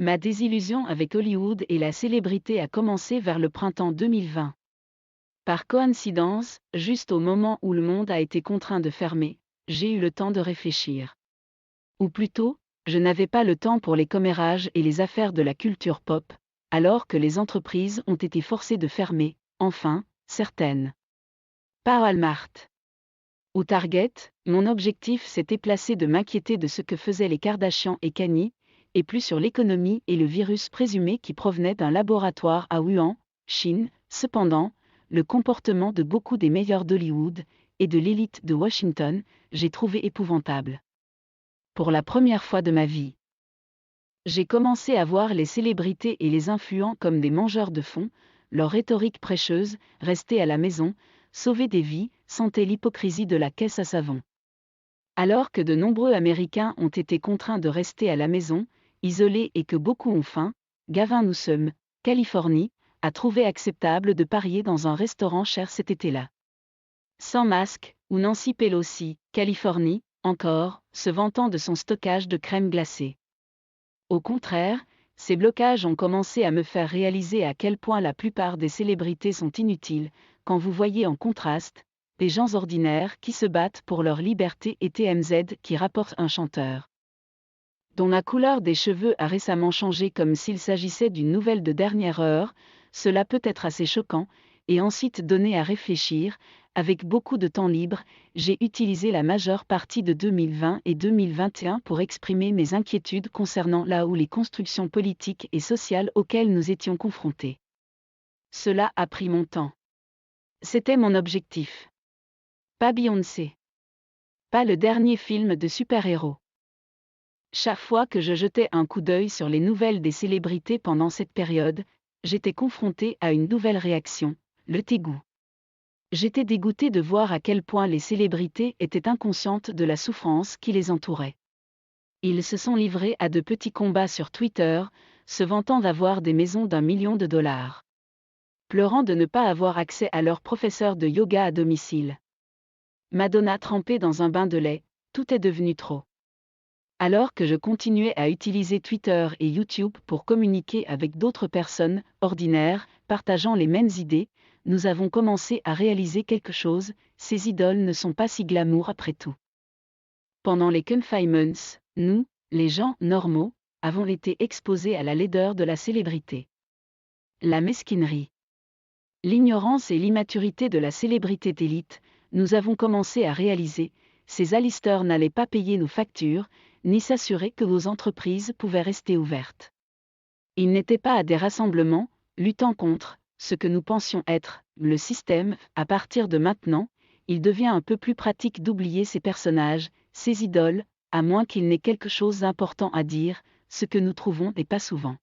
Ma désillusion avec Hollywood et la célébrité a commencé vers le printemps 2020. Par coïncidence, juste au moment où le monde a été contraint de fermer, j'ai eu le temps de réfléchir. Ou plutôt, je n'avais pas le temps pour les commérages et les affaires de la culture pop, alors que les entreprises ont été forcées de fermer, enfin, certaines. Pas Walmart ou Target, mon objectif s'était placé de m'inquiéter de ce que faisaient les Kardashian et Kanye, et plus sur l'économie et le virus présumé qui provenait d'un laboratoire à Wuhan, Chine. Cependant, le comportement de beaucoup des meilleurs d'Hollywood et de l'élite de Washington, j'ai trouvé épouvantable. Pour la première fois de ma vie, j'ai commencé à voir les célébrités et les influents comme des mangeurs de fonds, leur rhétorique prêcheuse, rester à la maison, sauver des vies, sentait l'hypocrisie de la caisse à savon. Alors que de nombreux Américains ont été contraints de rester à la maison, isolés et que beaucoup ont faim, Gavin Newsom, Californie, a trouvé acceptable de parier dans un restaurant cher cet été-là. Sans masque, ou Nancy Pelosi, Californie, encore, se vantant de son stockage de crème glacée. Au contraire, ces blocages ont commencé à me faire réaliser à quel point la plupart des célébrités sont inutiles, quand vous voyez en contraste, des gens ordinaires qui se battent pour leur liberté et TMZ qui rapporte un chanteur dont la couleur des cheveux a récemment changé comme s'il s'agissait d'une nouvelle de dernière heure, cela peut être assez choquant, et ensuite donner à réfléchir. Avec beaucoup de temps libre, j'ai utilisé la majeure partie de 2020 et 2021 pour exprimer mes inquiétudes concernant là où les constructions politiques et sociales auxquelles nous étions confrontés. Cela a pris mon temps. C'était mon objectif. Pas Beyoncé. Pas le dernier film de super-héros. Chaque fois que je jetais un coup d'œil sur les nouvelles des célébrités pendant cette période, j'étais confrontée à une nouvelle réaction, le dégoût. J'étais dégoûtée de voir à quel point les célébrités étaient inconscientes de la souffrance qui les entourait. Ils se sont livrés à de petits combats sur Twitter, se vantant d'avoir des maisons d'1 million de dollars. Pleurant de ne pas avoir accès à leur professeur de yoga à domicile. Madonna trempée dans un bain de lait, tout est devenu trop. Alors que je continuais à utiliser Twitter et YouTube pour communiquer avec d'autres personnes, ordinaires, partageant les mêmes idées, nous avons commencé à réaliser quelque chose, ces idoles ne sont pas si glamour après tout. Pendant les confinements, nous, les gens normaux, avons été exposés à la laideur de la célébrité. La mesquinerie. L'ignorance et l'immaturité de la célébrité d'élite, nous avons commencé à réaliser, ces Alistair n'allaient pas payer nos factures, ni s'assurer que vos entreprises pouvaient rester ouvertes. Ils n'étaient pas à des rassemblements, luttant contre ce que nous pensions être le système. À partir de maintenant, il devient un peu plus pratique d'oublier ces personnages, ces idoles, à moins qu'il n'ait quelque chose d'important à dire, ce que nous trouvons n'est pas souvent.